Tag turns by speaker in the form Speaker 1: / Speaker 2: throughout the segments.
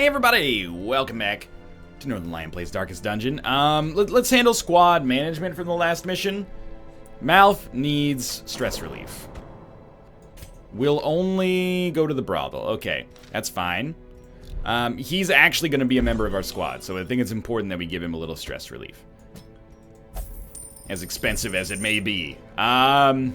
Speaker 1: Hey everybody, welcome back to Northernlion Plays Darkest Dungeon. Let's handle squad management from the last mission. Mouth needs stress relief. We'll only go to the brothel. Okay, that's fine. He's actually going to be a member of our squad, so I think it's important that we give him a little stress relief. As expensive as it may be. Tibin,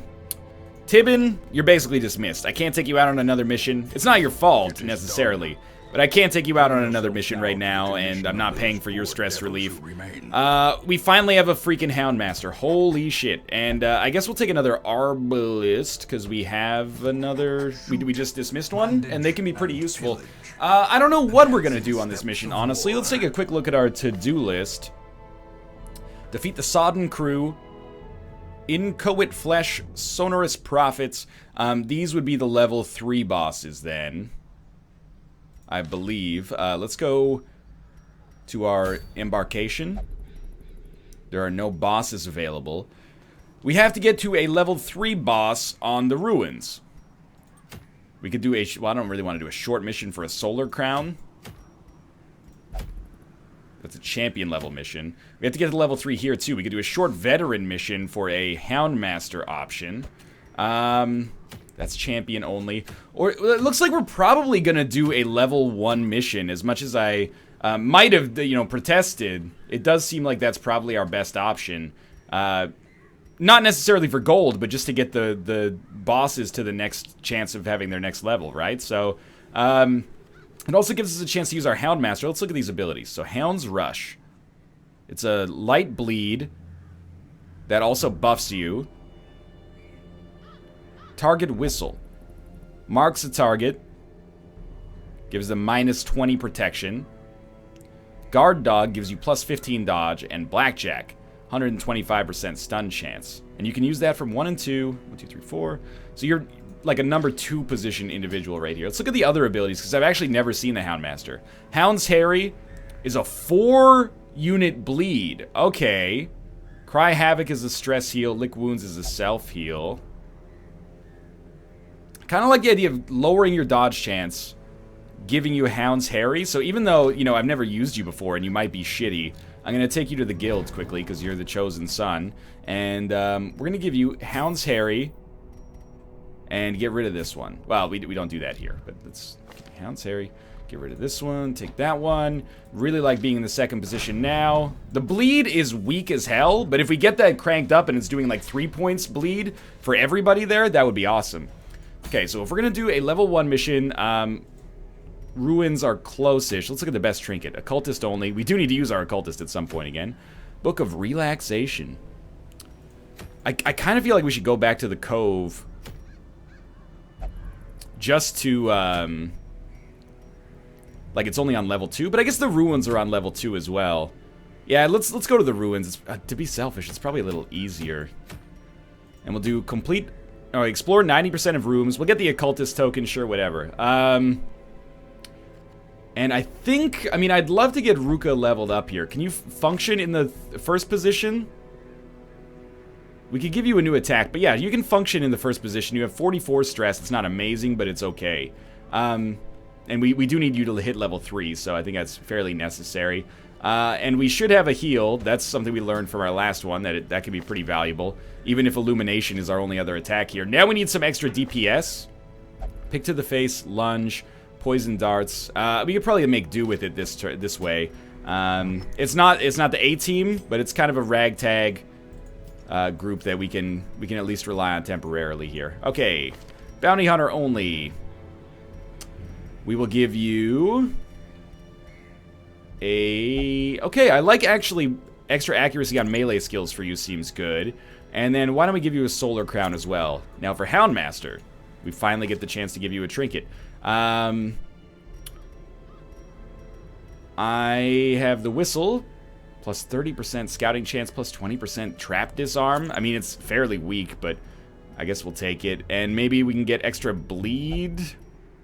Speaker 1: you're basically dismissed. I can't take you out on another mission. It's not your fault, necessarily. But I can't take you out on another mission right now, and I'm not paying for your stress relief. We finally have a freaking Houndmaster. Holy shit. And I guess we'll take another Arbalist, because we have another... We just dismissed one, and they can be pretty useful. I don't know what we're going to do on this mission, honestly. Let's take a quick look at our to-do list. Defeat the Sodden crew. Inchoate Flesh, Sonorous Prophets. These would be the level 3 bosses, then. I believe. Let's go to our embarkation. There are no bosses available. We have to get to a level 3 boss on the ruins. We could do a... Well, I don't really want to do a short mission for a Solar Crown. That's a champion level mission. We have to get to level 3 here, too. We could do a short veteran mission for a Houndmaster option. That's champion only. Or it looks like we're probably going to do a level 1 mission. As much as I might have, protested, it does seem like that's probably our best option. Not necessarily for gold, but just to get the bosses to the next chance of having their next level, right? So, it also gives us a chance to use our Houndmaster. Let's look at these abilities. So, Hound's Rush. It's a light bleed that also buffs you. Target Whistle. Marks a target. Gives them minus 20 protection. Guard Dog gives you plus 15 dodge. And Blackjack, 125% stun chance. And you can use that from 1 and 2. 1, 2, 3, 4. So you're like a number 2 position individual right here. Let's look at the other abilities, because I've actually never seen the Houndmaster. Hound's Harry is a 4-unit bleed. Okay. Cry Havoc is a stress heal. Lick Wounds is a self heal. Kind of like the idea of lowering your dodge chance, giving you Hound's Harry. So even though, I've never used you before and you might be shitty, I'm going to take you to the guilds quickly because you're the chosen son. And we're going to give you Hound's Harry and get rid of this one. Well, we don't do that here, but let's Hound's Harry. Get rid of this one, take that one. Really like being in the second position now. The bleed is weak as hell, but if we get that cranked up and it's doing like 3 points bleed for everybody there, that would be awesome. Okay, so if we're going to do a level 1 mission, ruins are close-ish. Let's look at the best trinket. Occultist only. We do need to use our Occultist at some point again. Book of Relaxation. I kind of feel like we should go back to the Cove just to, like it's only on level 2, but I guess the ruins are on level 2 as well. Yeah, let's go to the ruins. To be selfish, it's probably a little easier. And we'll do complete... Alright, explore 90% of rooms. We'll get the Occultist token, sure, whatever. And I think... I'd love to get Ruka leveled up here. Can you function in the first position? We could give you a new attack, but yeah, you can function in the first position. You have 44 stress. It's not amazing, but it's okay. And we do need you to hit level 3, so I think that's fairly necessary. And we should have a heal. That's something we learned from our last one, that can be pretty valuable. Even if Illumination is our only other attack here. Now we need some extra DPS. Pick to the face, lunge, poison darts. We could probably make do with it this way. It's not the A-team, but it's kind of a ragtag group that we can at least rely on temporarily here. Okay, Bounty Hunter only. We will give you... Okay, I like actually extra accuracy on melee skills for you seems good. And then why don't we give you a Solar Crown as well? Now for Houndmaster, we finally get the chance to give you a trinket. I have the Whistle, plus 30% scouting chance, plus 20% trap disarm. It's fairly weak, but I guess we'll take it. And maybe we can get extra bleed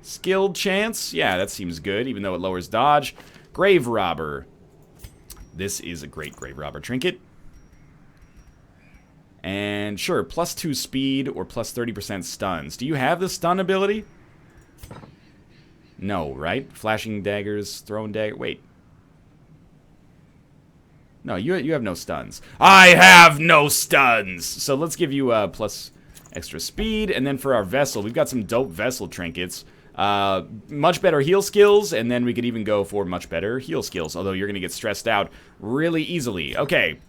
Speaker 1: skilled chance. Yeah, that seems good, even though it lowers dodge. Grave Robber. This is a great Grave Robber trinket. And sure, plus 2 speed or plus 30% stuns. Do you have the stun ability? No, right? Flashing daggers, throwing dagger. Wait. No, you have no stuns. I have no stuns! So let's give you plus extra speed. And then for our vessel, we've got some dope vessel trinkets. Much better heal skills, and then we could even go for much better heal skills, although you're going to get stressed out really easily. Okay.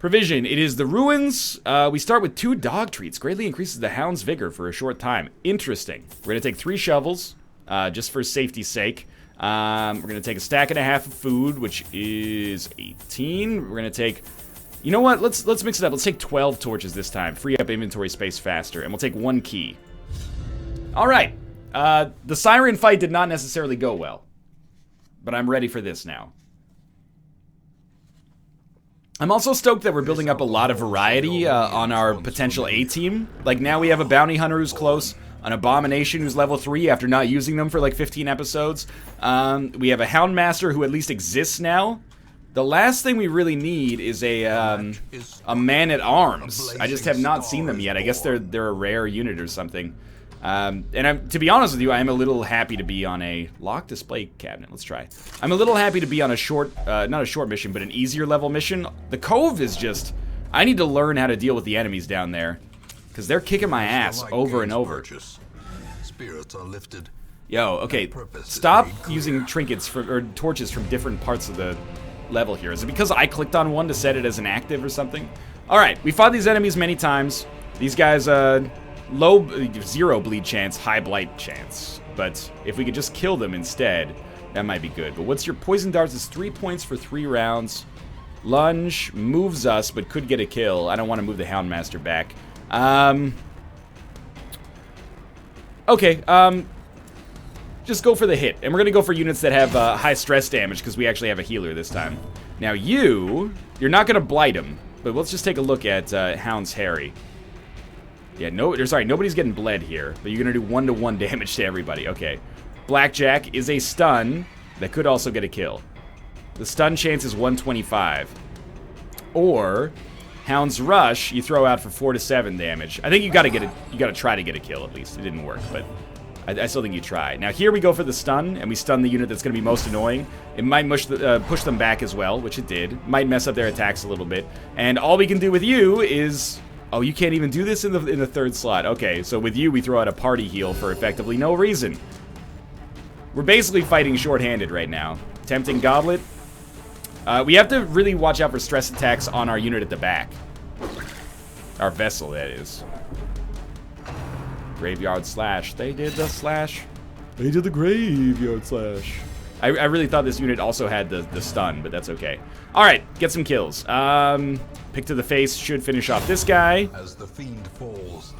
Speaker 1: Provision. It is the ruins. We start with 2 dog treats. Greatly increases the hound's vigor for a short time. Interesting. We're going to take 3 shovels, just for safety's sake. We're going to take a stack and a half of food, which is 18. We're going to take... You know what? Let's mix it up. Let's take 12 torches this time. Free up inventory space faster. And we'll take 1 key. Alright. The siren fight did not necessarily go well. But I'm ready for this now. I'm also stoked that we're building up a lot of variety on our potential A-team. Like, now we have a bounty hunter who's close, an abomination who's level 3 after not using them for like 15 episodes. We have a houndmaster who at least exists now. The last thing we really need is a man-at-arms. I just have not seen them yet. I guess they're a rare unit or something. And to be honest with you, I am a little happy to be on a lock display cabinet. Let's try. I'm a little happy to be on a short, not a short mission, but an easier level mission. The Cove is just, I need to learn how to deal with the enemies down there, because they're kicking my ass over and over.
Speaker 2: Spirits are lifted.
Speaker 1: Yo, okay, stop using trinkets or torches from different parts of the level here. Is it because I clicked on one to set it as an active or something? All right, we fought these enemies many times. These guys, low, 0 bleed chance, high blight chance. But if we could just kill them instead, that might be good. But what's your poison darts is 3 points for 3 rounds. Lunge moves us, but could get a kill. I don't want to move the Houndmaster back. Okay, just go for the hit. And we're going to go for units that have high stress damage, because we actually have a healer this time. Now you're not going to blight him. But let's just take a look at Hound's Harry. Yeah, nobody's getting bled here, but you're going to do 1-to-1 damage to everybody. Okay. Blackjack is a stun that could also get a kill. The stun chance is 125. Or Hound's Rush, you throw out for 4 to 7 damage. I think you got to try to get a kill at least. It didn't work, but I still think you try. Now here we go for the stun, and we stun the unit that's going to be most annoying. It might push them back as well, which it did. Might mess up their attacks a little bit. And all we can do with you is... Oh, you can't even do this in the 3rd slot. Okay, so with you, we throw out a party heal for effectively no reason. We're basically fighting shorthanded right now. Tempting Goblet. We have to really watch out for stress attacks on our unit at the back. Our vessel, that is. Graveyard Slash. They did the slash. They did the Graveyard Slash. I really thought this unit also had the stun, but that's okay. Alright, get some kills. Pick to the face should finish off this guy.
Speaker 2: As the fiend falls,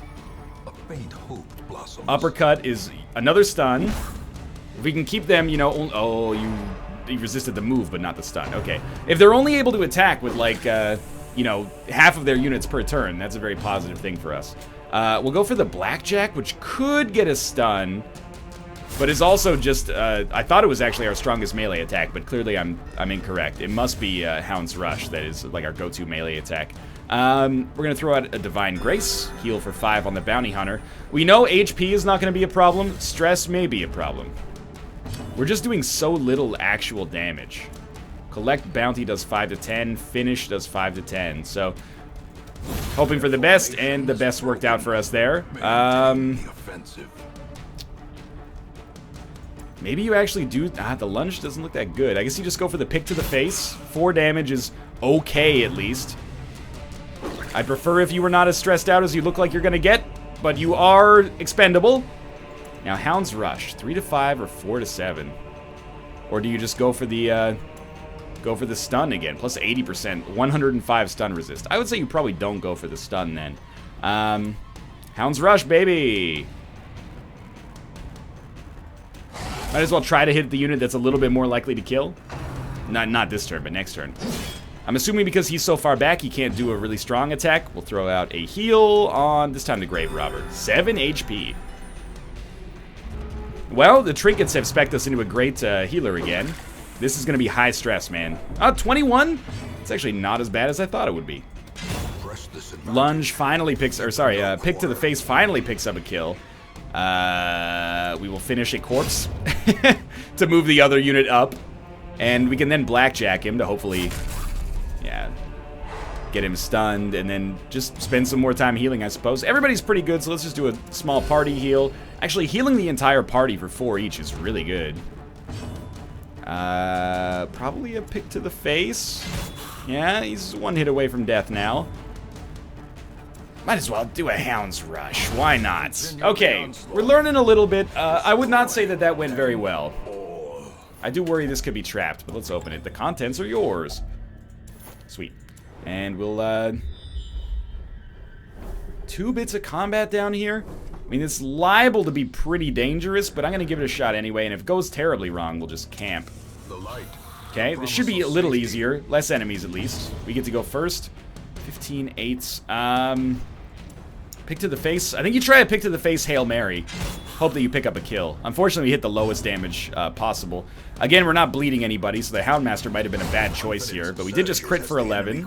Speaker 2: a faint hope blossoms.
Speaker 1: Uppercut is another stun. If we can keep them, you know... Oh, you resisted the move, but not the stun. Okay. If they're only able to attack with, like, you know, half of their units per turn, that's a very positive thing for us. We'll go for the Blackjack, which could get a stun, but is also just, I thought it was actually our strongest melee attack, but clearly I'm incorrect. It must be Hound's Rush that is like our go-to melee attack. We're gonna throw out a Divine Grace, heal for 5 on the Bounty Hunter. We know HP is not gonna be a problem, stress may be a problem. We're just doing so little actual damage. Collect Bounty does 5 to 10, Finish does 5 to 10, so... Hoping for the best, and the best worked out for us there. Maybe you actually do... the lunge doesn't look that good. I guess you just go for the pick to the face. 4 damage is okay, at least. I'd prefer if you were not as stressed out as you look like you're gonna get, but you are expendable. Now, Hound's Rush. 3 to 5 or 4 to 7? Or do you just go for the stun again? Plus 80%. 105 stun resist. I would say you probably don't go for the stun then. Hound's Rush, baby! Might as well try to hit the unit that's a little bit more likely to kill. Not this turn, but next turn. I'm assuming because he's so far back, he can't do a really strong attack. We'll throw out a heal on, this time, the Grave Robber. 7 HP. Well, the trinkets have spec'd us into a great healer again. This is going to be high stress, man. 21? It's actually not as bad as I thought it would be. Lunge finally picks, or sorry, pick to the face finally picks up a kill. We will finish a corpse to move the other unit up. And we can then blackjack him to hopefully, yeah, get him stunned. And then just spend some more time healing, I suppose. Everybody's pretty good, so let's just do a small party heal. Actually, healing the entire party for 4 each is really good. Probably a pick to the face. Yeah, he's 1 hit away from death now. Might as well do a Hound's Rush. Why not? Okay, we're learning a little bit. I would not say that that went very well. I do worry this could be trapped, but let's open it. The contents are yours. Sweet. And we'll, 2 bits of combat down here. I mean, it's liable to be pretty dangerous, but I'm going to give it a shot anyway, and if it goes terribly wrong, we'll just camp. Okay, this should be a little easier. Less enemies, at least. We get to go first. 15 8s. Pick to the face. I think you try a pick to the face Hail Mary. Hope that you pick up a kill. Unfortunately, we hit the lowest damage possible. Again, we're not bleeding anybody, so the Houndmaster might have been a bad choice here, but we did just crit for 11.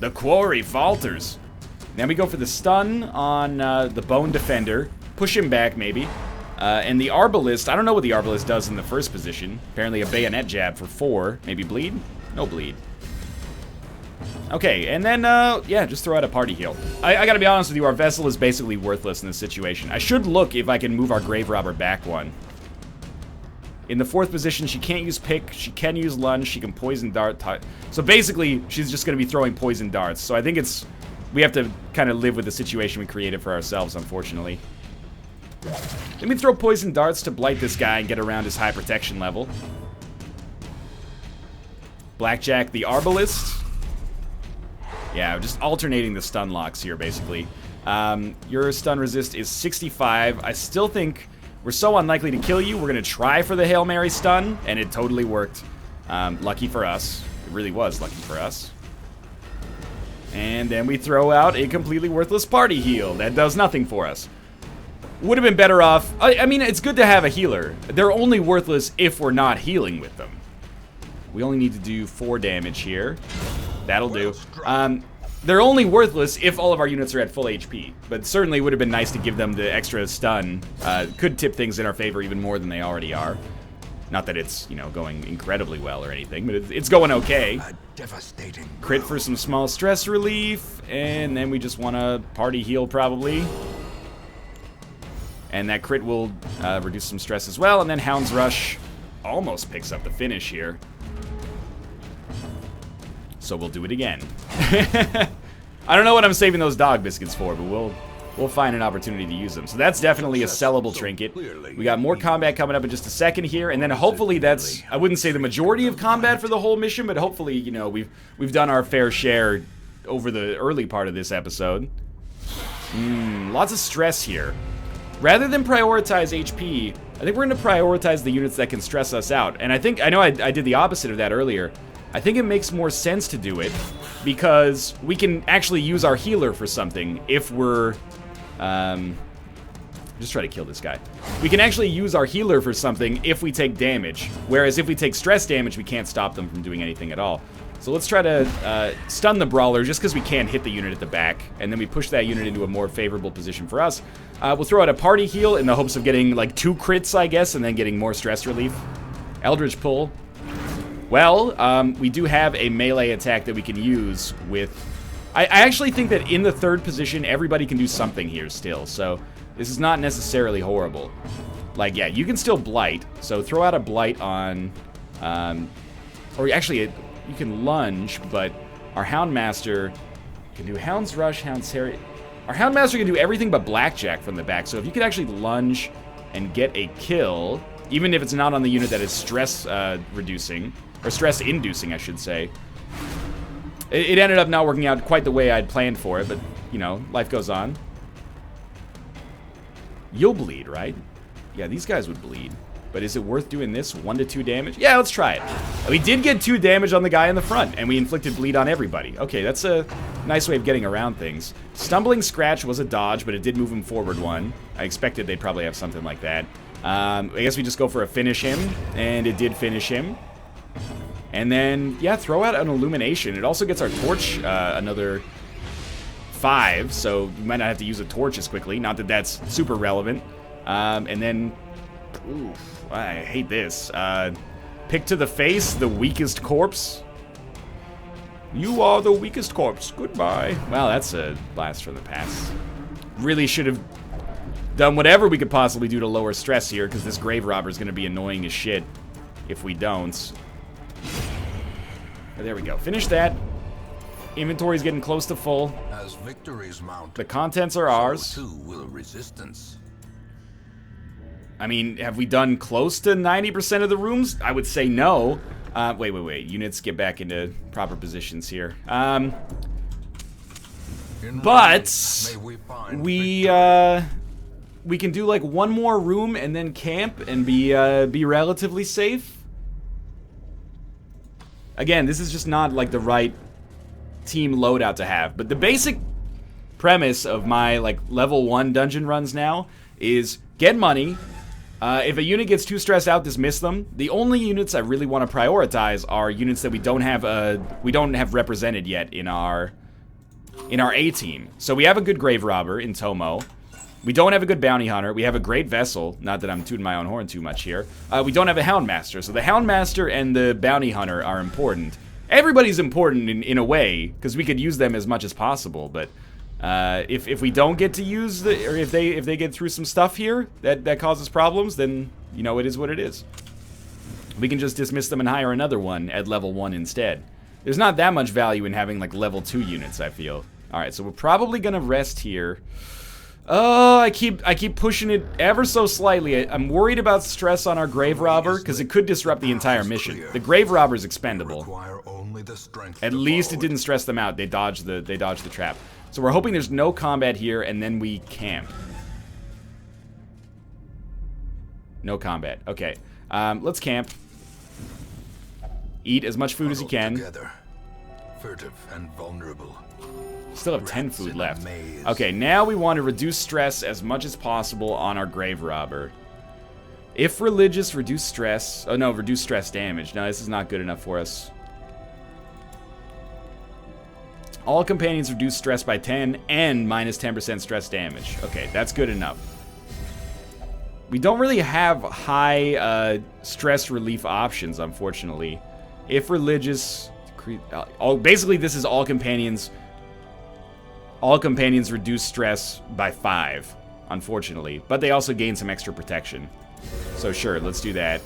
Speaker 1: The quarry falters. Then we go for the stun on the Bone Defender. Push him back, maybe. And the Arbalist, I don't know what the Arbalist does in the first position. Apparently a bayonet jab for 4. Maybe bleed? No bleed. Okay, and then, yeah, just throw out a party heal. I gotta be honest with you, our vessel is basically worthless in this situation. I should look if I can move our Grave Robber back 1. In the 4th position, she can't use pick, she can use lunge, she can poison dart. So basically, she's just gonna be throwing poison darts. So I think it's, we have to kind of live with the situation we created for ourselves, unfortunately. Let me throw poison darts to blight this guy and get around his high protection level. Blackjack the Arbalist. Yeah, just alternating the stun locks here, basically. Your stun resist is 65. I still think we're so unlikely to kill you. We're going to try for the Hail Mary stun, and it totally worked. Lucky for us. It really was lucky for us. And then we throw out a completely worthless party heal. That does nothing for us. Would have been better off. I mean, it's good to have a healer. They're only worthless if we're not healing with them. We only need to do 4 damage here. That'll do. They're only worthless if all of our units are at full HP. But certainly would have been nice to give them the extra stun. Could tip things in our favor even more than they already are. Not that it's, you know, going incredibly well or anything, but it's going okay. Crit for some small stress relief, and then we just want to party heal probably. And that crit will reduce some stress as well, and then Hound's Rush almost picks up the finish here. So we'll do it again. I don't know what I'm saving those dog biscuits for, but we'll find an opportunity to use them. So that's definitely a sellable trinket. We got more combat coming up in just a second here, and then hopefully that's, I wouldn't say the majority of combat for the whole mission, but hopefully, you know, we've done our fair share over the early part of this episode. Lots of stress here. Rather than prioritize HP, I think we're going to prioritize the units that can stress us out. And I know I did the opposite of that earlier. I think it makes more sense to do it because we can actually use our healer for something if we're... just try to kill this guy. We can actually use our healer for something if we take damage. Whereas if we take stress damage, we can't stop them from doing anything at all. So let's try to stun the Brawler just because we can't hit the unit at the back. And then we push that unit into a more favorable position for us. We'll throw out a party heal in the hopes of getting like 2 crits, I guess, and then getting more stress relief. Eldritch Pull. Well, we do have a melee attack that we can use with... I actually think that in the 3rd position, everybody can do something here still. So this is not necessarily horrible. Like, yeah, you can still blight. So throw out a blight on... or actually, you can lunge, but our Houndmaster can do Hound's Rush, Hound's Harry... Our Houndmaster can do everything but Blackjack from the back. So if you could actually lunge and get a kill, even if it's not on the unit that is stress reducing... Or stress-inducing, I should say. It ended up not working out quite the way I'd planned for it, but, you know, life goes on. You'll bleed, right? Yeah, these guys would bleed. But is it worth doing this? 1 to 2 damage? Yeah, let's try it. We did get 2 damage on the guy in the front, and we inflicted bleed on everybody. Okay, that's a nice way of getting around things. Stumbling Scratch was a dodge, but it did move him forward 1. I expected they'd probably have something like that. I guess we just go for a finish him, and it did finish him. And then, yeah, throw out an Illumination. It also gets our torch another 5, so we might not have to use a torch as quickly. Not that that's super relevant. And then, oof, I hate this. Pick to the face, the weakest corpse. You are the weakest corpse. Goodbye. Well, that's a blast from the past. Really should have done whatever we could possibly do to lower stress here, because this grave robber is going to be annoying as shit if we don't. But there we go. Finish that. Inventory's getting close to full.
Speaker 2: As victories mount,
Speaker 1: The contents are ours.
Speaker 2: so too will resistance.
Speaker 1: I mean, have we done close to 90% of the rooms? I would say no. Wait. Units get back into proper positions here.
Speaker 2: In
Speaker 1: But
Speaker 2: may we find
Speaker 1: we can do like one more room and then camp and be relatively safe. Again, this is just not like the right team loadout to have. But the basic premise of my like level 1 dungeon runs now is get money. If a unit gets too stressed out, dismiss them. The only units I really want to prioritize are units that we don't have represented yet in our A team. So we have a good grave robber in Tomo. We don't have a good bounty hunter. We have a great vessel. Not that I'm tooting my own horn too much here. We don't have a houndmaster. So the houndmaster and the bounty hunter are important. Everybody's important in a way, because we could use them as much as possible. But if we don't get to use or if they get through some stuff here that causes problems, then you know it is what it is. We can just dismiss them and hire another one at level 1 instead. There's not that much value in having like level 2 units, I feel. All right, so we're probably gonna rest here. Oh, I keep pushing it ever so slightly. I'm worried about stress on our grave robber because it could disrupt the entire mission. The grave robber is expendable. At least it didn't stress them out. They dodged the trap. So we're hoping there's no combat here, and then we camp. No combat. Okay. Let's camp. Eat as much food as you can.
Speaker 2: Together, furtive and vulnerable.
Speaker 1: Still have 10 food left. Okay, now we want to reduce stress as much as possible on our grave robber. If religious, reduce stress. Oh no, reduce stress damage. No, this is not good enough for us. All companions reduce stress by 10 and minus 10% stress damage. Okay, that's good enough. We don't really have high stress relief options, unfortunately. If religious, basically this is all companions. All companions reduce stress by 5, unfortunately, but they also gain some extra protection. So sure, let's do that.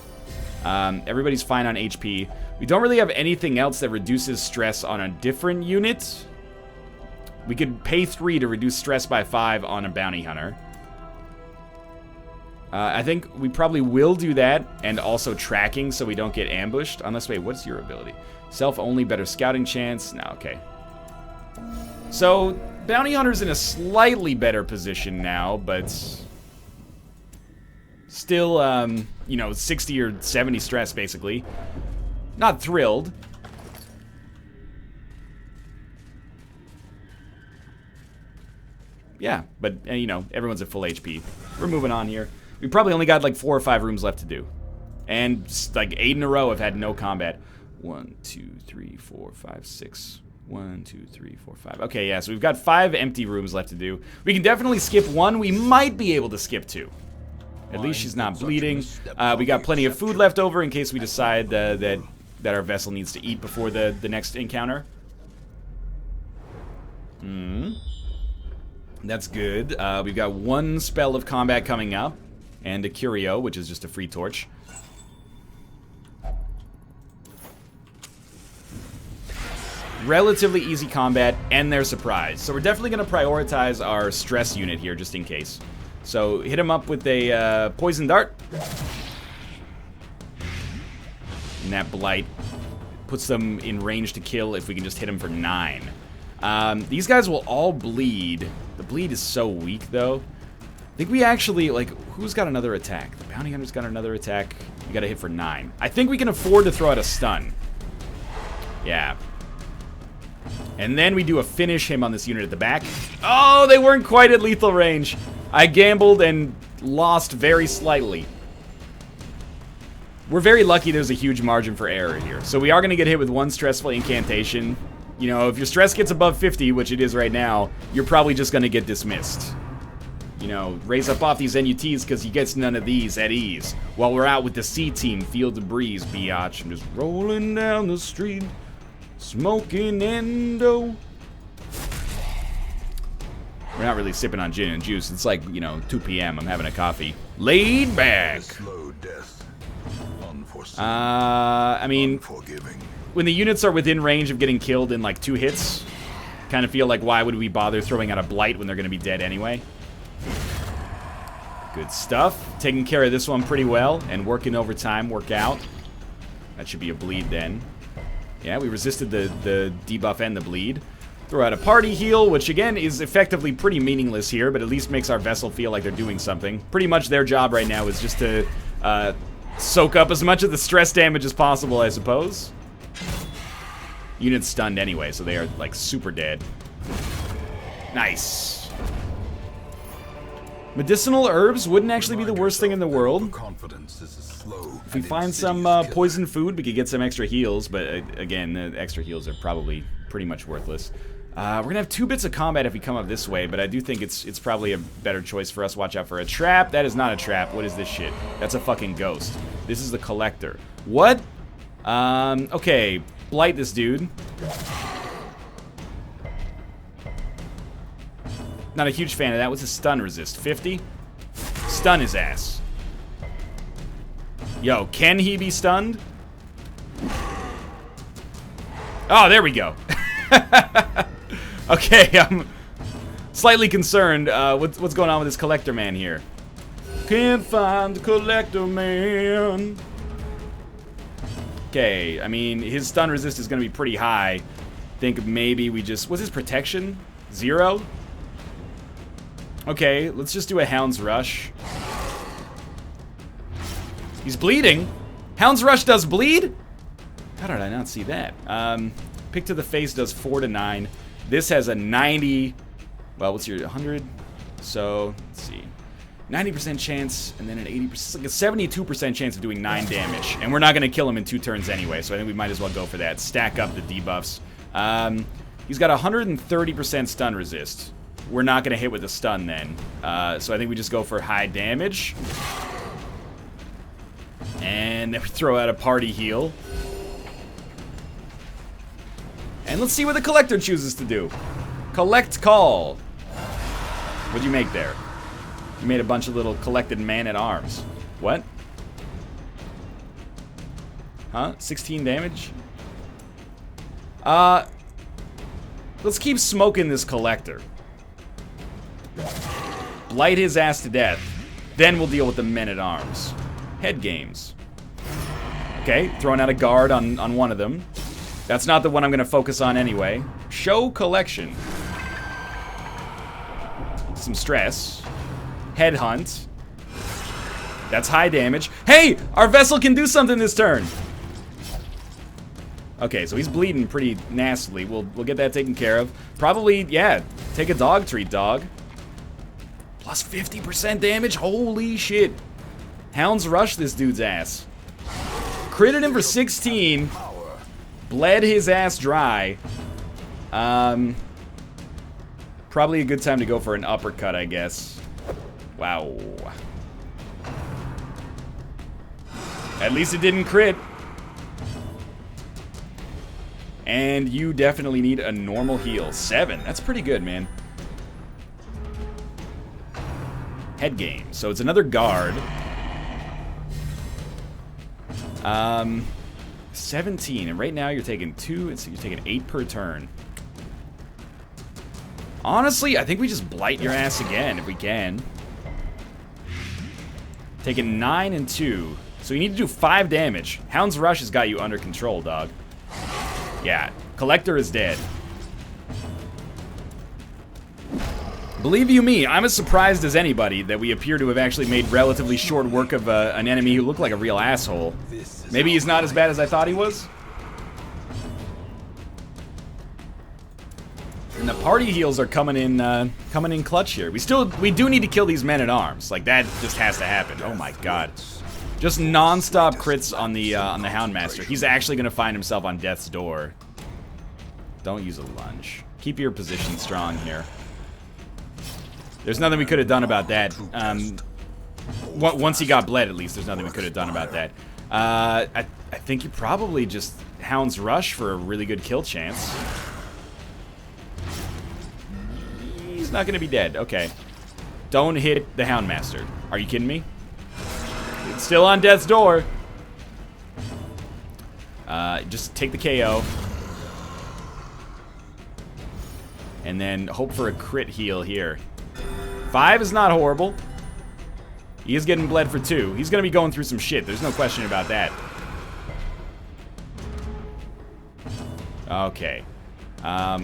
Speaker 1: Everybody's fine on HP. We don't really have anything else that reduces stress on a different unit. We could pay 3 to reduce stress by 5 on a bounty hunter. I think we probably will do that, and also tracking so we don't get ambushed. Unless, wait, what's your ability? Self-only, better scouting chance. No, okay. So, bounty hunter's in a slightly better position now, but still, you know, 60 or 70 stress, basically. Not thrilled. Yeah, but, you know, everyone's at full HP. We're moving on here. We probably only got like 4 or 5 rooms left to do. And like 8 in a row have had no combat. 1, 2, 3, 4, 5, 6. 1, 2, 3, 4, 5. Okay, yeah, so we've got 5 empty rooms left to do. We can definitely skip 1. We might be able to skip 2. At least she's not bleeding. We got plenty of food left over in case we decide that our vessel needs to eat before the next encounter. That's good. We've got 1 spell of combat coming up. And a curio, which is just a free torch. Relatively easy combat, and they're surprised. So we're definitely going to prioritize our stress unit here, just in case. So hit him up with a poison dart. And that blight puts them in range to kill if we can just hit him for 9. These guys will all bleed. The bleed is so weak, though. I think we actually, like, who's got another attack? The bounty hunter's got another attack. We gotta hit for 9. I think we can afford to throw out a stun. Yeah. And then we do a finish him on this unit at the back. Oh, they weren't quite at lethal range. I gambled and lost very slightly. We're very lucky there's a huge margin for error here. So we are gonna get hit with 1 stressful incantation. You know, if your stress gets above 50, which it is right now, you're probably just going to get dismissed. You know, raise up off these NUTs because he gets none of these at ease. While we're out with the C team, feel the breeze, biatch. I'm just rolling down the street, smoking endo. We're not really sipping on gin and juice. It's like, you know, 2 p.m. I'm having a coffee. Laid back.
Speaker 2: Slow death. Unforeseen.
Speaker 1: I mean,
Speaker 2: Unforgiving.
Speaker 1: when the units are within range of getting killed in like 2 hits, kind of feel like why would we bother throwing out a blight when they're going to be dead anyway? Good stuff. Taking care of this one pretty well and working overtime, work out. That should be a bleed then. Yeah, we resisted the debuff and the bleed. Throw out a party heal, which again is effectively pretty meaningless here, but at least makes our vessel feel like they're doing something. Pretty much their job right now is just to soak up as much of the stress damage as possible, I suppose. Unit's stunned anyway, so they are like super dead. Nice. Medicinal herbs wouldn't actually be the worst thing in the world. If we find some poison food, we could get some extra heals, but again, the extra heals are probably pretty much worthless. We're gonna have 2 bits of combat if we come up this way, but I do think it's probably a better choice for us. Watch out for a trap. That is not a trap. What is this shit? That's a fucking ghost. This is the collector. What? Okay. Blight this dude. Not a huge fan of that. What's his stun resist? 50? Stun his ass. Yo, can he be stunned? Oh, there we go. Okay, I'm slightly concerned. What's going on with this collector man here? Can't find the collector man. Okay, I mean, his stun resist is going to be pretty high. Think maybe we just... What's his protection? 0? Okay, let's just do a Hound's Rush. He's bleeding. Hound's Rush does bleed? How did I not see that? Pick to the face does 4 to 9. This has a 90... Well, what's your 100? So, let's see. 90% chance, and then an 80%... Like a 72% chance of doing 9 damage. And we're not going to kill him in 2 turns anyway, so I think we might as well go for that. Stack up the debuffs. He's got 130% stun resist. We're not going to hit with a stun then. So I think we just go for high damage. And then we throw out a party heal. And let's see what the collector chooses to do. Collect call. What'd you make there? You made a bunch of little collected man-at-arms. What? Huh? 16 damage? Let's keep smoking this collector. Blight his ass to death. Then we'll deal with the men-at-arms. Head games. Okay, throwing out a guard on one of them. That's not the one I'm going to focus on anyway. Show collection. Some stress. Headhunt. That's high damage. Hey! Our vessel can do something this turn! Okay, so he's bleeding pretty nastily. We'll get that taken care of. Probably, yeah, take a dog treat, dog. Plus 50% damage? Holy shit. Hounds rush this dude's ass. Critted him for 16. Bled his ass dry. Probably a good time to go for an uppercut, I guess. Wow. At least it didn't crit. And you definitely need a normal heal. 7. That's pretty good, man. Head game. So it's another guard. 17. And right now you're taking 2. So you're taking 8 per turn. Honestly, I think we just blight your ass again if we can. Taking 9 and 2. So you need to do 5 damage. Hound's Rush has got you under control, dog. Yeah, Collector is dead. Believe you me, I'm as surprised as anybody that we appear to have actually made relatively short work of an enemy who looked like a real asshole. Maybe he's not as bad as I thought he was. And the party heals are coming in clutch here. We do need to kill these men-at-arms. Like, that just has to happen. Oh my god. Just non-stop crits on the Houndmaster. He's actually gonna find himself on death's door. Don't use a lunge. Keep your position strong here. There's nothing we could have done about that. Once he got bled, at least, there's nothing we could have done about that. I think you probably just Hound's Rush for a really good kill chance. He's not going to be dead. Okay. Don't hit the Houndmaster. Are you kidding me? It's still on death's door. Just take the KO. And then hope for a crit heal here. 5 is not horrible. He is getting bled for 2. He's going to be going through some shit. There's no question about that. Okay.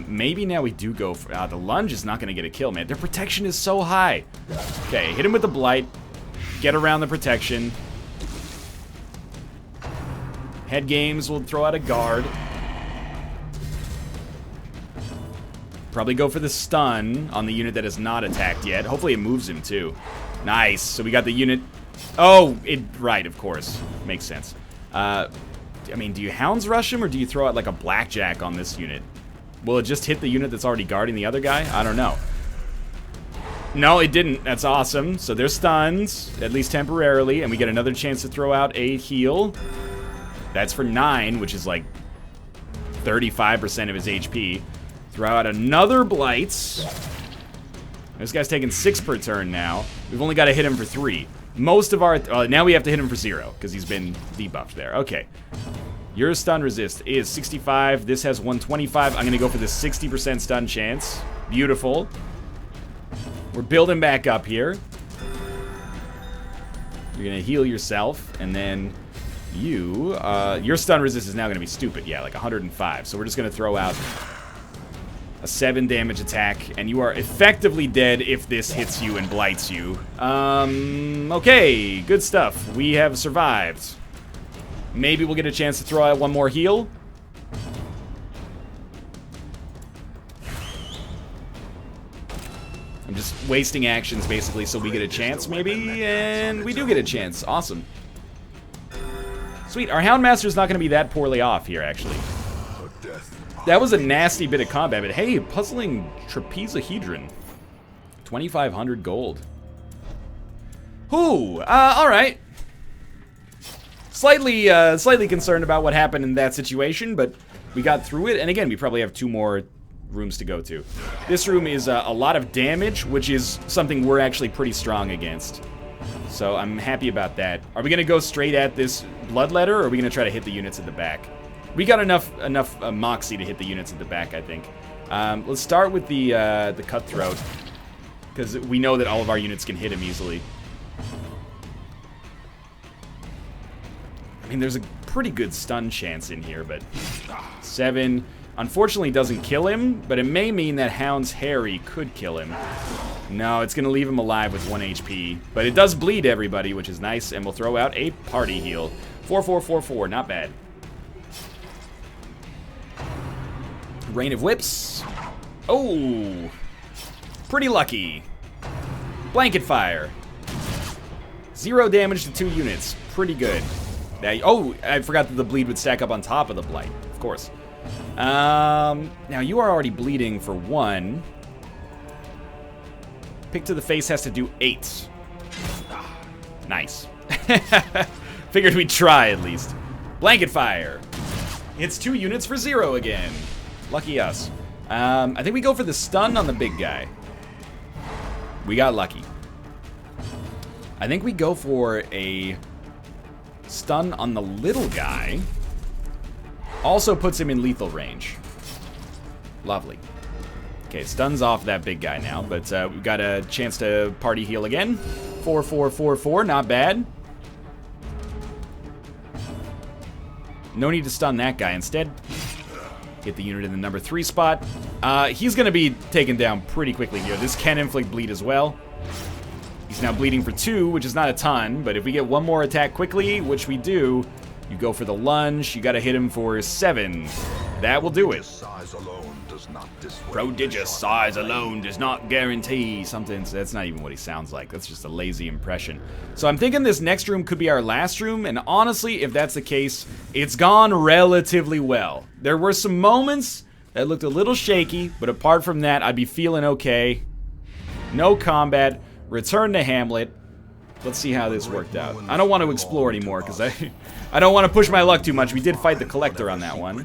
Speaker 1: Maybe now we do go for... the lunge is not going to get a kill, man. Their protection is so high. Okay, hit him with the blight. Get around the protection. Head games will throw out a guard. Probably go for the stun on the unit that is not attacked yet. Hopefully it moves him too. Nice. So we got the unit. Oh, right, of course. Makes sense. I mean, do you Hounds Rush him or do you throw out like a blackjack on this unit? Will it just hit the unit that's already guarding the other guy? I don't know. No, it didn't. That's awesome. So they're stuns, at least temporarily, and we get another chance to throw out a heal. That's for 9, which is like 35% of his HP. Throw out another Blight. This guy's taking 6 per turn now. We've only got to hit him for 3. Most of our... now we have to hit him for 0, because he's been debuffed there. Okay. Your stun resist is 65. This has 125. I'm going to go for the 60% stun chance. Beautiful. We're building back up here. You're going to heal yourself, and then you... your stun resist is now going to be stupid. Yeah, like 105. So we're just going to throw out a 7 damage attack, and you are effectively dead if this hits you and blights you. Okay, good stuff. We have survived. Maybe we'll get a chance to throw out one more heal. I'm just wasting actions, basically, so we get a chance, maybe, and we do get a chance. Awesome. Sweet, our Houndmaster's not going to be that poorly off here, actually. That was a nasty bit of combat, but hey, puzzling trapezohedron. 2,500 gold. Ooh, alright. Slightly concerned about what happened in that situation, but we got through it, and again, we probably have 2 more rooms to go to. This room is a lot of damage, which is something we're actually pretty strong against. So I'm happy about that. Are we going to go straight at this Bloodletter, or are we going to try to hit the units at the back? We got enough moxie to hit the units at the back, I think. Let's start with the Cutthroat, because we know that all of our units can hit him easily. I mean, there's a pretty good stun chance in here, but 7 unfortunately doesn't kill him, but it may mean that Hound's Harry could kill him. No, it's going to leave him alive with 1 HP, but it does bleed everybody, which is nice, and we'll throw out a party heal. 4-4-4-4, not bad. Rain of Whips. Oh, pretty lucky. Blanket Fire. 0 damage to 2 units. Pretty good. Oh, I forgot that the bleed would stack up on top of the blight. Of course. Now, you are already bleeding for 1. Pick to the face has to do 8. Nice. Figured we'd try, at least. Blanket Fire. It's 2 units for 0 again. Lucky us. I think we go for the stun on the big guy. We got lucky. I think we go for a stun on the little guy. Also puts him in lethal range. Lovely. Okay, stun's off that big guy now, but we've got a chance to party heal again. 4-4-4-4, not bad. No need to stun that guy. Instead, hit the unit in the number 3 spot. He's going to be taken down pretty quickly here. This can inflict bleed as well. He's now bleeding for 2, which is not a ton, but if we get 1 more attack quickly, which we do, you go for the lunge. You got to hit him for 7. That will do it. Prodigious size alone does not guarantee something. That's not even what he sounds like. That's just a lazy impression. So I'm thinking this next room could be our last room, and honestly, if that's the case, it's gone relatively well. There were some moments That looked a little shaky, but apart from that, I'd be feeling okay. No combat. Return to Hamlet. Let's see how this worked out. I don't want to explore anymore, because I don't want to push my luck too much. We did fight the Collector on that one.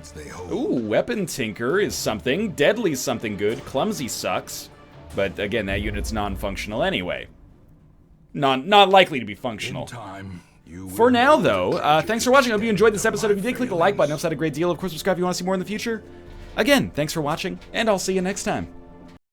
Speaker 1: Ooh, Weapon Tinker is something. Deadly is something good. Clumsy sucks. But again, that unit's non-functional anyway. Not likely to be functional. For now, though, thanks for watching. I hope you enjoyed this episode. If you did, click the like button. It helps out a great deal. Of course, subscribe if you want to see more in the future. Again, thanks for watching, and I'll see you next time.